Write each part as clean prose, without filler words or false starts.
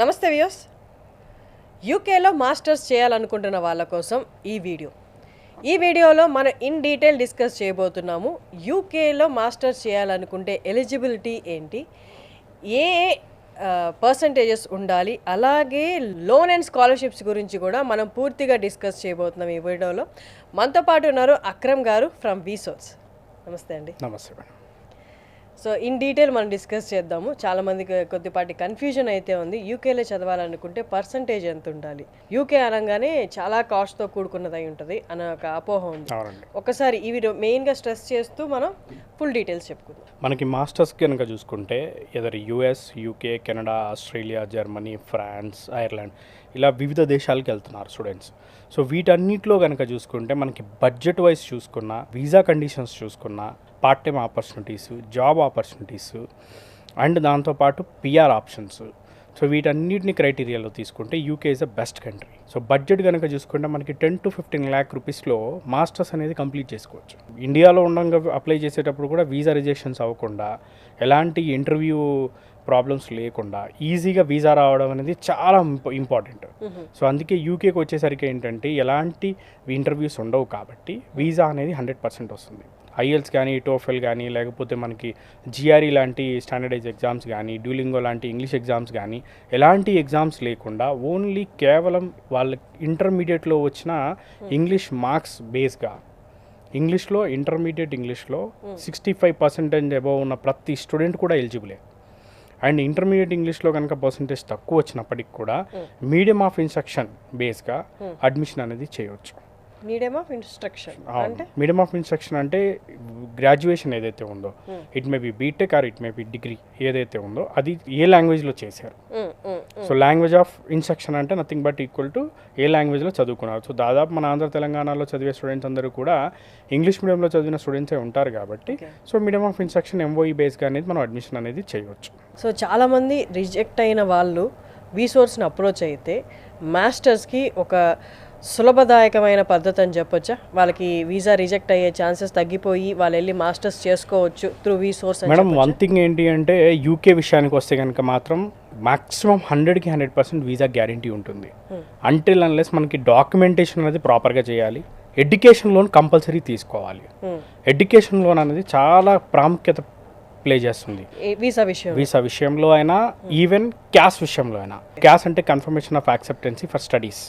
నమస్తే వ్యూస్. యూకేలో మాస్టర్స్ చేయాలనుకుంటున్న వాళ్ళ కోసం ఈ వీడియోలో మనం ఇన్ డీటెయిల్ డిస్కస్ చేయబోతున్నాము. యూకేలో మాస్టర్స్ చేయాలనుకుంటే ఎలిజిబిలిటీ ఏంటి, ఏ పర్సంటేజెస్ ఉండాలి, అలాగే లోన్ అండ్ స్కాలర్షిప్స్ గురించి కూడా మనం పూర్తిగా డిస్కస్ చేయబోతున్నాం ఈ వీడియోలో. మనతో పాటు ఉన్నారు అక్రమ్ గారు ఫ్రమ్ వీసోర్స్. నమస్తే అండి. నమస్తే మేడం. సో ఇన్ డీటెయిల్ మనం డిస్కస్ చేద్దాము. చాలామందికి కొద్దిపాటి కన్ఫ్యూజన్ అయితే ఉంది. యూకేలో చదవాలనుకుంటే పర్సంటేజ్ ఎంత ఉండాలి, యూకే అనగానే చాలా కాస్ట్తో కూడుకున్నదై ఉంటుంది అనే ఒక అపోహ ఉంది. ఒకసారి ఈ వీడియో మెయిన్గా స్ట్రెస్ చేస్తూ మనం ఫుల్ డీటెయిల్స్ చెప్పుకుందాం. మనకి మాస్టర్స్ కనుక చూసుకుంటే either US, UK, Canada, Australia, Germany, France, Ireland ఇలా వివిధ దేశాలకు వెళ్తున్నారు స్టూడెంట్స్. సో వీటన్నిటిలో కనుక చూసుకుంటే మనకి బడ్జెట్ వైజ్ చూసుకున్నా, వీసా కండిషన్స్ చూసుకున్నా, part time opportunities, job opportunities and దాంతోపాటు పిఆర్ ఆప్షన్స్, సో వీటన్నిటిని క్రైటీరియాలో తీసుకుంటే UK is the best country. So budget కనుక చూసుకుంటే మనకి 10 to 15 lakh రూపీస్లో మాస్టర్స్ అనేది కంప్లీట్ చేసుకోవచ్చు. ఇండియాలో ఉండగా అప్లై చేసేటప్పుడు కూడా వీసా రిజెక్షన్స్ అవ్వకుండా, ఎలాంటి ఇంటర్వ్యూ ప్రాబ్లమ్స్ లేకుండా ఈజీగా వీసా రావడం అనేది చాలా ఇంపార్టెంట్. సో అందుకే యూకేకి వచ్చేసరికి ఏంటంటే ఎలాంటి ఇంటర్వ్యూస్ ఉండవు కాబట్టి వీసా అనేది 100% వస్తుంది. ఐఎల్స్ కానీ, టోఫెల్ కానీ, లేకపోతే మనకి జిఆర్ఈ లాంటి స్టాండర్డైజ్ ఎగ్జామ్స్ కానీ, డ్యూలింగో లాంటి ఇంగ్లీష్ ఎగ్జామ్స్ కానీ, ఎలాంటి ఎగ్జామ్స్ లేకుండా ఓన్లీ కేవలం వాళ్ళ ఇంటర్మీడియట్లో వచ్చిన ఇంగ్లీష్ మార్క్స్ బేస్గా, ఇంగ్లీష్లో ఇంటర్మీడియట్ ఇంగ్లీష్లో 65% అబవ్ ఉన్న ప్రతి స్టూడెంట్ కూడా ఎలిజిబులే. అండ్ ఇంటర్మీడియట్ ఇంగ్లీష్లో కనుక పర్సంటేజ్ తక్కువ వచ్చినప్పటికి కూడా మీడియం ఆఫ్ ఇన్స్ట్రక్షన్ బేస్గా అడ్మిషన్ అనేది చేయవచ్చు. మీడియం ఆఫ్ ఇన్స్ట్రక్షన్ అంటే గ్రాడ్యుయేషన్ ఏదైతే ఉందో, it may be BTech or it may be degree ఏదైతే ఉందో అది ఏ లాంగ్వేజ్లో చేశారు. సో లాంగ్వేజ్ ఆఫ్ ఇన్స్ట్రక్షన్ అంటే నథింగ్ బట్ ఈక్వల్ టు ఏ లాంగ్వేజ్లో చదువుకున్నారు. సో దాదాపు మన ఆంధ్ర తెలంగాణలో చదివే స్టూడెంట్స్ అందరూ కూడా ఇంగ్లీష్ మీడియంలో చదివిన స్టూడెంట్సే ఉంటారు కాబట్టి so medium of instruction MOE బేస్గా అనేది మనం అడ్మిషన్ అనేది చేయవచ్చు. సో చాలామంది రిజెక్ట్ అయిన వాళ్ళు వీసోర్స్ని అప్రోచ్ అయితే మాస్టర్స్కి ఒక సులభదాయకమైన పద్ధతి అని చెప్పొచ్చా? వాళ్ళకి వీసా రిజెక్ట్ అయ్యే ఛాన్సెస్ తగ్గిపోయి వాళ్ళు వెళ్ళి మాస్టర్స్ చేసుకోవచ్చు త్రూ వీసోర్స్. మేడం వన్ థింగ్ ఏంటి అంటే యూకే విషయానికి వస్తే కనుక మాత్రం మాక్సిమం 100కి 100% వీసా గ్యారంటీ ఉంటుంది. అంటిల్ అన్లెస్ మనకి డాక్యుమెంటేషన్ అనేది ప్రాపర్గా చేయాలి. ఎడ్యుకేషన్ లోన్ కంపల్సరీ తీసుకోవాలి. ఎడ్యుకేషన్ లోన్ అనేది చాలా ప్రాముఖ్యత ప్లే చేస్తుంది వీసా విషయంలో అయినా, ఈవెన్ క్యాష్ విషయంలో అయినా. క్యాష్ అంటే confirmation of acceptancy for studies.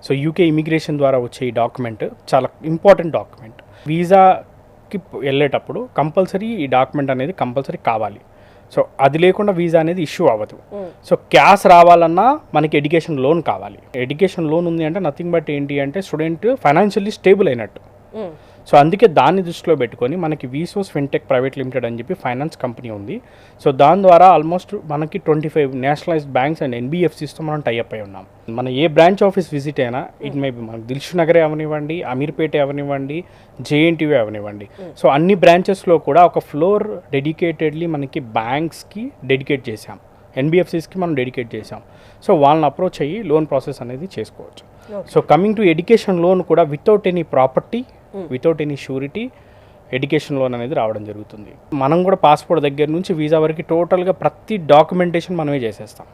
So UK immigration ద్వారా వచ్చే ఈ డాక్యుమెంట్ చాలా ఇంపార్టెంట్ డాక్యుమెంట్. వీసాకి వెళ్ళేటప్పుడు కంపల్సరీ ఈ డాక్యుమెంట్ అనేది కంపల్సరీ కావాలి. సో అది లేకుండా వీసా అనేది ఇష్యూ అవ్వదు. సో క్యాష్ రావాలన్నా మనకి ఎడ్యుకేషన్ లోన్ కావాలి. ఎడ్యుకేషన్ లోన్ ఉంది అంటే నథింగ్ బట్ ఏంటి అంటే స్టూడెంట్ ఫైనాన్షియల్లీ స్టేబుల్ అయినట్టు. సో అందుకే దాన్ని దృష్టిలో పెట్టుకొని మనకి వీసోస్ ఫిన్టెక్ ప్రైవేట్ లిమిటెడ్ అని చెప్పి ఫైనాన్స్ కంపెనీ ఉంది. సో దాని ద్వారా ఆల్మోస్ట్ మనకి 25 నేషనలైజ్డ్ బ్యాంక్స్ అండ్ ఎన్బిఎఫ్సిస్తో మనం టైఅప్ అయి ఉన్నాం. మన ఏ బ్రాంచ్ ఆఫీస్ విజిట్ అయినా, ఇట్ మే బి మనకి దిల్షుక్ నగరే అవనివ్వండి, అమీర్పేట అవనివ్వండి, జేఎన్టీవీ అవనివ్వండి, సో అన్ని బ్రాంచెస్లో కూడా ఒక ఫ్లోర్ డెడికేటెడ్లీ మనకి బ్యాంక్స్కి డెడికేట్ చేశాం, ఎన్బిఎఫ్సిస్కి మనం డెడికేట్ చేసాం. సో వాళ్ళని అప్రోచ్ అయ్యి లోన్ ప్రాసెస్ అనేది చేసుకోవచ్చు. So coming to education loan కూడా without any property, without any surety education loan అనేది రావడం జరుగుతుంది. మనం కూడా పాస్పోర్ట్ దగ్గర నుంచి వీసా వరకు టోటల్గా ప్రతి డాక్యుమెంటేషన్ మనమే చేసేస్తాం.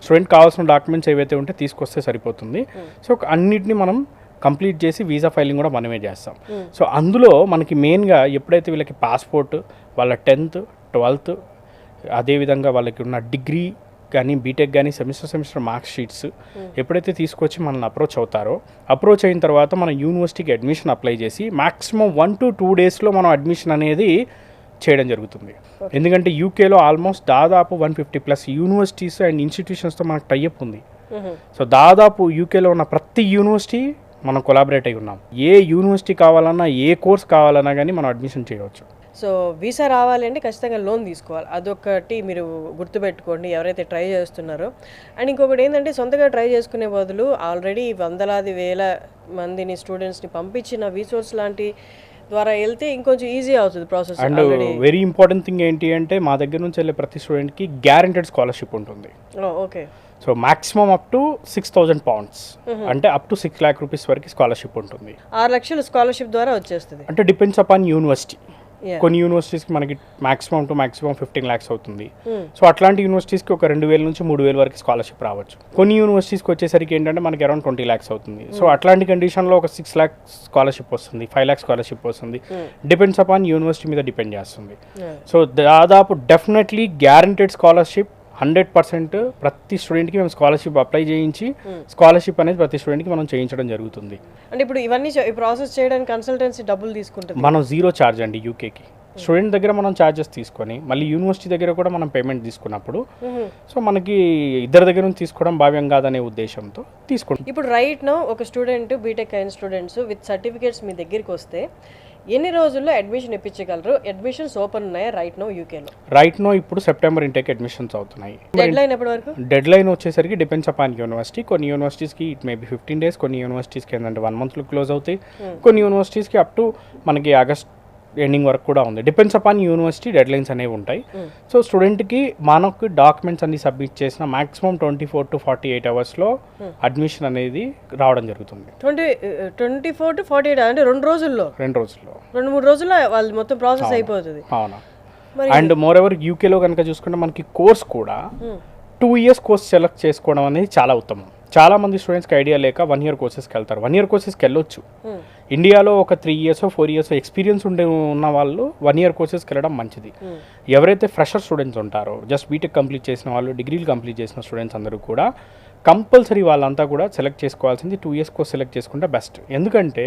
స్టూడెంట్ కావాల్సిన డాక్యుమెంట్స్ ఏవైతే ఉంటే తీసుకొస్తే సరిపోతుంది. సో అన్నిటిని మనం కంప్లీట్ చేసి వీసా ఫైలింగ్ కూడా మనమే చేస్తాం. సో అందులో మనకి మెయిన్గా ఎప్పుడైతే వీళ్ళకి పాస్పోర్ట్, వాళ్ళ 10th, 12th, అదేవిధంగా వాళ్ళకి ఉన్న డిగ్రీ కానీ, బీటెక్ కానీ, సెమిస్టర్ మార్క్స్ షీట్స్ ఎప్పుడైతే తీసుకొచ్చి మనల్ని అప్రోచ్ అవుతారో, అప్రోచ్ అయిన తర్వాత మనం యూనివర్సిటీకి అడ్మిషన్ అప్లై చేసి మ్యాక్సిమం 1 to 2 డేస్లో మనం అడ్మిషన్ అనేది చేయడం జరుగుతుంది. ఎందుకంటే యూకేలో ఆల్మోస్ట్ దాదాపు 150+ యూనివర్సిటీస్ అండ్ ఇన్స్టిట్యూషన్స్తో మనకు టైఅప్ ఉంది. సో దాదాపు యూకేలో ఉన్న ప్రతి యూనివర్సిటీ మనం కొలాబరేట్ అయి ఉన్నాం. ఏ యూనివర్సిటీ కావాలన్నా, ఏ కోర్స్ కావాలన్నా కానీ మనం అడ్మిషన్ చేయవచ్చు. సో వీసా రావాలంటే ఖచ్చితంగా లోన్ తీసుకోవాలి. అదొకటి మీరు గుర్తుపెట్టుకోండి ఎవరైతే ట్రై చేస్తున్నారో. అండ్ ఇంకొకటి ఏంటంటే సొంతగా ట్రై చేసుకునే బదులు ఆల్రెడీ వందలాది వేల మందిని స్టూడెంట్స్ని పంపించిన వీసోర్స్ లాంటి ద్వారా వెళ్తే ఇంకొంచెం ఈజీ అవుతుంది process. And very important thing ఏంటి అంటే మా దగ్గర నుంచి వెళ్ళే ప్రతి స్టూడెంట్కి గ్యారెంటెడ్ స్కాలర్షిప్ ఉంటుంది. Okay. So maximum up to 6,000 pounds, అంటే అప్ టు 6 lakh రూపీస్ వరకు స్కాలర్షిప్ ఉంటుంది. 6 లక్షలు స్కాలర్షిప్ ద్వారా వచ్చేస్తుంది. అంటే డిపెండ్స్ అపాన్ యూనివర్సిటీ. Yeah. కొన్ని యూనివర్సిటీస్కి మనకి మాక్సిమం 15 lakhs అవుతుంది. సో అట్లాంటి యూనివర్సిటీస్కి ఒక 2,000 నుంచి 3,000 వరకు స్కాలర్షిప్ రావచ్చు. కొన్ని యూనివర్సిటీస్కి వచ్చేసరికి ఏంటంటే మనకి అరౌండ్ 20 lakhs అవుతుంది. సో అట్లాంటి కండిషన్లో ఒక 6 lakhs స్కాలర్షిప్ వస్తుంది, 5 lakhs స్కాలర్షిప్ వస్తుంది. డిపెండ్స్ అపాన్ యూనివర్సిటీ మీద డిపెండ్ చేస్తుంది. సో దాదాపు డెఫినెట్లీ గ్యారంటెడ్ స్కాలర్షిప్ 100% ప్రతి స్టూడెంట్కి మేము స్కాలర్షిప్ అప్లై చేయించి స్కాలర్షిప్ అనేది ప్రతి స్టూడెంట్కి మనం చేయించడం జరుగుతుంది. అంటే ఇప్పుడు ఇవన్నీ ప్రాసెస్ చేయడానికి కన్సల్టెన్సీ డబ్బులు తీసుకుంటుంది. మనం 0 ఛార్జ్ అండి యూకేకి. స్టూడెంట్ దగ్గర మనం ఛార్జెస్ తీసుకొని మళ్ళీ యూనివర్సిటీ దగ్గర కూడా మనం పేమెంట్ తీసుకున్నప్పుడు సో మనకి ఇద్దరి దగ్గర నుంచి తీసుకోవడం భావ్యం కాదనే ఉద్దేశంతో తీసుకుంటాం. ఇప్పుడు రైట్ నో ఒక స్టూడెంట్ బీటెక్ అయిన స్టూడెంట్స్ విత్ సర్టిఫికేట్స్ మీ దగ్గరికి వస్తే ఎన్ని రోజుల్లో అడ్మిషన్ ఇప్పించగలరు? అడ్మిషన్స్ ఓపెన్ ఉన్నాయా రైట్ నో యూకేలో? రైట్ నో ఇప్పుడు సెప్టెంబర్ ఇంటేక్ అడ్మిషన్స్ అవుతున్నాయి. డెడ్ లైన్ ఎప్పటి వరకు? డెడ్ లైన్ వచ్చేసరికి డిపెండ్స్ అపాన్ యూనివర్సిటీ. కొన్ని యూనివర్సిటీస్కి ఇట్ మేబీ 15 days, కొన్ని యూనివర్సిటీస్కి ఏంటంటే 1 monthలో క్లోజ్ అవుతాయి, కొన్ని యూనివర్సిటీస్కి అప్ టు మనకి ఆగస్ట్ ఎండింగ్ వరకు కూడా ఉంది. Depends upon university dead lines అనేవి ఉంటాయి. సో స్టూడెంట్కి మనకు డాక్యుమెంట్స్ అన్ని సబ్మిట్ చేసిన మాక్సిమం 24 to 48 hours అడ్మిషన్ అనేది రావడం జరుగుతుంది. 24 to 48 అంటే 2 రోజుల్లో 2-3 రోజుల్లో వాళ్ళు మొత్తం ప్రాసెస్ అయిపోతుంది. అవునా. అండ్ మోర్ ఎవర్ యూకేలో కనుక చూసుకుంటే మనకి కోర్స్ కూడా 2 years కోర్స్ సెలెక్ట్ చేసుకోవడం అనేది చాలా ఉత్తమం. చాలా మంది స్టూడెంట్స్కి ఐడియా లేక 1 year కోర్సెస్కి వెళ్తారు. 1 year కోర్సెస్కి వెళ్ళొచ్చు. ఇండియాలో ఒక 3 years 4 years ఎక్స్పీరియన్స్ ఉన్న వాళ్ళు 1 year కోర్సెస్కి వెళ్ళడం మంచిది. ఎవరైతే ఫ్రెషర్ స్టూడెంట్స్ ఉంటారో, జస్ట్ బీటెక్ కంప్లీట్ చేసిన వాళ్ళు, డిగ్రీలు కంప్లీట్ చేసిన స్టూడెంట్స్ అందరూ కూడా కంపల్సరీ వాళ్ళంతా కూడా సెలెక్ట్ చేసుకోవాల్సింది 2 years కోర్స్ సెలెక్ట్ చేసుకుంటే బెస్ట్. ఎందుకంటే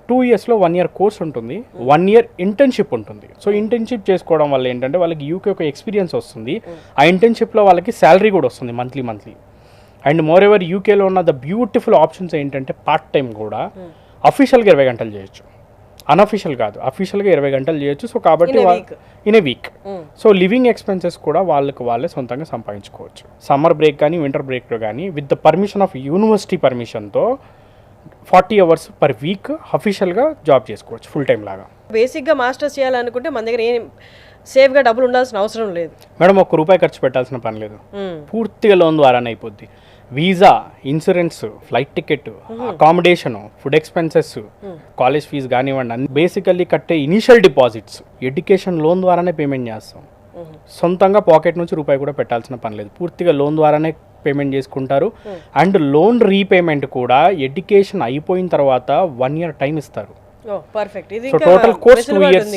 2 yearsలో 1 year కోర్స్ ఉంటుంది, 1 year ఇంటర్న్షిప్ ఉంటుంది. సో ఇంటర్న్షిప్ చేసుకోవడం వల్ల ఏంటంటే వాళ్ళకి యూకే ఒక ఎక్స్పీరియన్స్ వస్తుంది. ఆ ఇంటర్న్షిప్లో వాళ్ళకి శాలరీ కూడా వస్తుంది మంత్లీ. అండ్ మోర్ ఎవర్ యూకేలో ఉన్న ద బ్యూటిఫుల్ ఆప్షన్స్ ఏంటంటే పార్ట్ టైం కూడా అఫీషియల్గా 20 గంటలు చేయొచ్చు, అన్అఫీషియల్ కాదు, అఫీషియల్గా 20 గంటలు చేయొచ్చు. సో కాబట్టి in a week. So living expenses కూడా వాళ్ళే సొంతంగా సంపాదించుకోవచ్చు. సమ్మర్ బ్రేక్ కానీ వింటర్ బ్రేక్లో కానీ with the permission of university పర్మిషన్తో 40 hours per week అఫీషియల్గా జాబ్ చేసుకోవచ్చు ఫుల్ టైం లాగా. బేసిక్గా మాస్టర్స్ చేయాలనుకుంటే మన దగ్గర ఏం సేఫ్గా డబ్బులు ఉండాల్సిన అవసరం లేదు మేడం. ₹1 ఖర్చు పెట్టాల్సిన పని లేదు, పూర్తిగా లోన్ ద్వారానే అయిపోద్ది. Visa, insurance, flight ticket, accommodation, food expenses, college fees కానివ్వండి, అన్ని బేసికల్లీ కట్టే ఇనిషియల్ డిపాజిట్స్ ఎడ్యుకేషన్ లోన్ ద్వారానే పేమెంట్ చేస్తాం. సొంతంగా పాకెట్ నుంచి రూపాయి కూడా పెట్టాల్సిన పని లేదు, పూర్తిగా లోన్ ద్వారానే పేమెంట్ చేసుకుంటారు. అండ్ లోన్ రీపేమెంట్ కూడా ఎడ్యుకేషన్ అయిపోయిన తర్వాత 1 year టైం ఇస్తారు. So total course 2 years.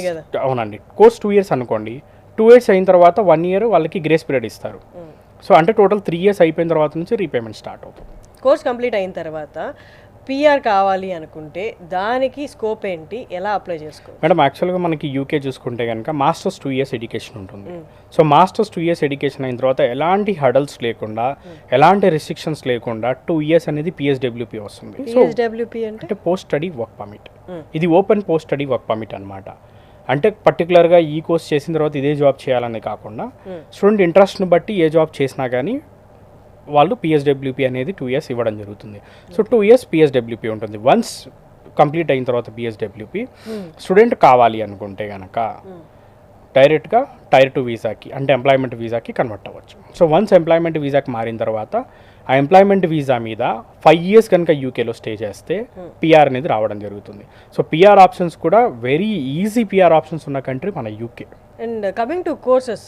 అవునండి, కోర్స్ 2 years అనుకోండి. 2 years అయిన తర్వాత 1 year వాళ్ళకి గ్రేస్ పీరియడ్ ఇస్తారు. సో అంటే టోటల్ 3 years అయిపోయిన తర్వాత నుంచి రీపేమెంట్ స్టార్ట్ అవుతుంది. కోర్స్ కంప్లీట్ అయిన తర్వాత పిఆర్ కావాలి అనుకుంటే దానికి స్కోప్ ఏంటి, ఎలా అప్లై చేసుకోవాలి? మేడం యాక్చువల్గా మనకి యూకే చూసుకుంటే కనుక మాస్టర్స్ 2 years ఎడ్యుకేషన్ ఉంటుంది. సో మాస్టర్స్ 2 years ఎడ్యుకేషన్ అయిన తర్వాత ఎలాంటి హడల్స్ లేకుండా, ఎలాంటి రిస్ట్రిక్షన్స్ లేకుండా 2 years అనేది PSWP వస్తుంది. PSWP అంటే పోస్ట్ స్టడీ వర్క్ పర్మిట్. ఇది open post study work permit అనమాట. అంటే పర్టికులర్గా ఈ కోర్స్ చేసిన తర్వాత ఇదే జాబ్ చేయాలని కాకుండా స్టూడెంట్ ఇంట్రెస్ట్ని బట్టి ఏ జాబ్ చేసినా కానీ వాళ్ళు PSWP అనేది 2 years ఇవ్వడం జరుగుతుంది. సో 2 years PSWP ఉంటుంది. వన్స్ కంప్లీట్ అయిన తర్వాత PSWP స్టూడెంట్ కావాలి అనుకుంటే కనుక డైరెక్ట్గా Tier 2 వీసాకి అంటే ఎంప్లాయ్మెంట్ వీసాకి కన్వర్ట్ అవ్వచ్చు. సో వన్స్ ఎంప్లాయ్మెంట్ వీసాకి మారిన తర్వాత ఆ ఎంప్లాయ్మెంట్ వీసా మీద 5 years కనుక యూకేలో స్టే చేస్తే పిఆర్ అనేది రావడం జరుగుతుంది. సో పిఆర్ ఆప్షన్స్ కూడా వెరీ ఈజీ పిఆర్ ఆప్షన్స్ ఉన్న కంట్రీ మన UK. And coming to courses,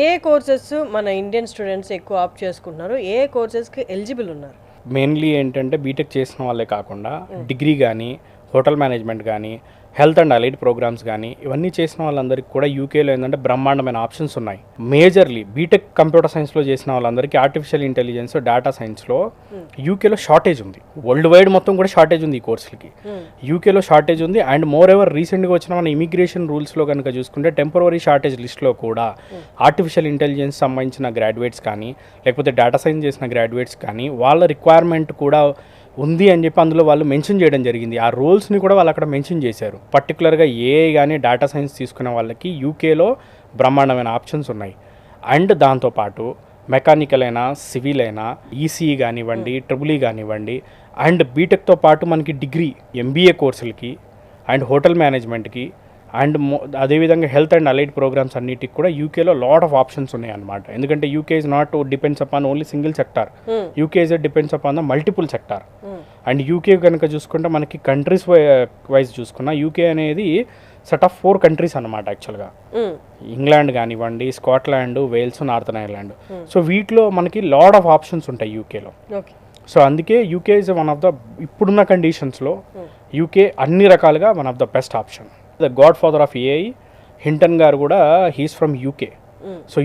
A courses మన ఇండియన్ స్టూడెంట్స్ ఎక్కువ ఆప్ట్ చేసుకుంటున్నారు, ఏ కోర్సెస్కి ఎలిజిబుల్ ఉన్నారు? మెయిన్లీ ఏంటంటే బీటెక్ చేసిన వాళ్ళే కాకుండా డిగ్రీ కానీ, హోటల్ మేనేజ్మెంట్ కానీ, హెల్త్ అండ్ అలైడ్ ప్రోగ్రామ్స్ కానీ ఇవన్నీ చేసిన వాళ్ళందరికీ కూడా యూకేలో ఏంటంటే బ్రహ్మాండమైన ఆప్షన్స్ ఉన్నాయి. మేజర్లీ బీటెక్ కంప్యూటర్ సైన్స్లో చేసిన వాళ్ళందరికీ ఆర్టిఫిషియల్ ఇంటెలిజెన్స్, డేటా సైన్స్లో యూకేలో షార్టేజ్ ఉంది. వరల్డ్ వైడ్ మొత్తం కూడా షార్టేజ్ ఉంది ఈ కోర్సులకి. యూకేలో షార్టేజ్ ఉంది. అండ్ మోర్ ఎవర్ రీసెంట్గా వచ్చిన మన ఇమిగ్రేషన్ రూల్స్లో కనుక చూసుకుంటే టెంపరరీ షార్టేజ్ లిస్ట్లో కూడా ఆర్టిఫిషియల్ ఇంటెలిజెన్స్ సంబంధించిన గ్రాడ్యుయేట్స్ కానీ, లేకపోతే డేటా సైన్స్ చేసిన గ్రాడ్యుయేట్స్ కానీ వాళ్ళ రిక్వైర్మెంట్ కూడా ఉంది అని చెప్పి అందులో వాళ్ళు మెన్షన్ చేయడం జరిగింది. ఆ రోల్స్ని కూడా వాళ్ళు అక్కడ మెన్షన్ చేశారు. పర్టికులర్గా ఏఐ కానీ డేటా సైన్స్ తీసుకునే వాళ్ళకి యూకేలో బ్రహ్మాండమైన ఆప్షన్స్ ఉన్నాయి. అండ్ దాంతోపాటు మెకానికల్ అయినా, సివిల్ అయినా, ఈసీఈ కానివ్వండి, ట్రిపుల్ ఈ కానివ్వండి, అండ్ బీటెక్తో పాటు మనకి డిగ్రీ ఎంబీఏ కోర్సులకి అండ్ హోటల్ మేనేజ్మెంట్కి అండ్ అదేవిధంగా హెల్త్ అండ్ అలైడ్ ప్రోగ్రామ్స్ అన్నిటికి కూడా యూకేలో లాట్ ఆఫ్ ఆప్షన్స్ ఉన్నాయి అనమాట. ఎందుకంటే UK is not depends upon only single sector, UK is depends upon the multiple sector. And UK కనుక చూసుకుంటే మనకి కంట్రీస్ వైజ్ చూసుకున్న యూకే అనేది సెట్ ఆఫ్ 4 కంట్రీస్ అనమాట యాక్చువల్గా. ఇంగ్లాండ్ కానివ్వండి, Scotland, Wales, Northern Ireland. So వీటిలో మనకి లాడ్ ఆఫ్ ఆప్షన్స్ ఉంటాయి యూకేలో. ఓకే. సో అందుకే UK is one of the ఇప్పుడున్న కండిషన్స్లో యూకే అన్ని రకాలుగా one of the best option. The God father of AI Hinton గారు కూడా హీస్ ఫ్రమ్ యూకే. సో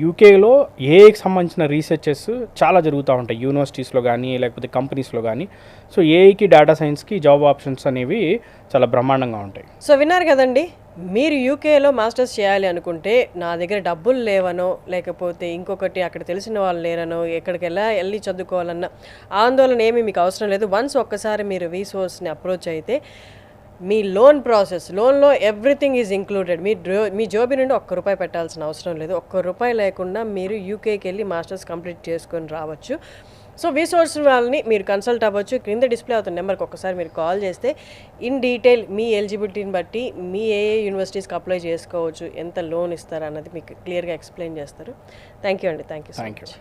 యూకేలో ఏఐకి సంబంధించిన రీసెర్చెస్ చాలా జరుగుతూ ఉంటాయి యూనివర్సిటీస్లో కానీ లేకపోతే కంపెనీస్లో కానీ. సో ఏఐకి, డేటా సైన్స్కి జాబ్ ఆప్షన్స్ అనేవి చాలా బ్రహ్మాండంగా ఉంటాయి. సో విన్నారు కదండి, మీరు యూకేలో మాస్టర్స్ చేయాలి అనుకుంటే నా దగ్గర డబ్బులు లేవనో లేకపోతే ఇంకొకటి అక్కడ తెలిసిన వాళ్ళు లేరనో ఎక్కడికి వెళ్ళి చదువుకోవాలన్న ఆందోళన ఏమీ మీకు అవసరం లేదు. వన్స్ ఒక్కసారి మీరు రీసోర్స్ని అప్రోచ్ అయితే మీ లోన్ ప్రాసెస్, లోన్లో ఎవ్రీథింగ్ ఈజ్ ఇంక్లూడెడ్. మీ జోబీ నుండి ₹1 పెట్టాల్సిన అవసరం లేదు. ₹1 లేకుండా మీరు యూకేకి వెళ్ళి మాస్టర్స్ కంప్లీట్ చేసుకొని రావచ్చు. సో రీసోర్స్ వాళ్ళని మీరు కన్సల్ట్ అవ్వచ్చు. క్రింద డిస్ప్లే అవుతున్న నెంబర్కి ఒకసారి మీరు కాల్ చేస్తే ఇన్ డీటెయిల్ మీ ఎలిజిబిలిటీని బట్టి మీ ఏ యూనివర్సిటీస్కి అప్లై చేసుకోవచ్చు, ఎంత లోన్ ఇస్తారు అన్నది మీకు క్లియర్గా ఎక్స్ప్లెయిన్ చేస్తారు. థ్యాంక్ యూ అండి. Thank you.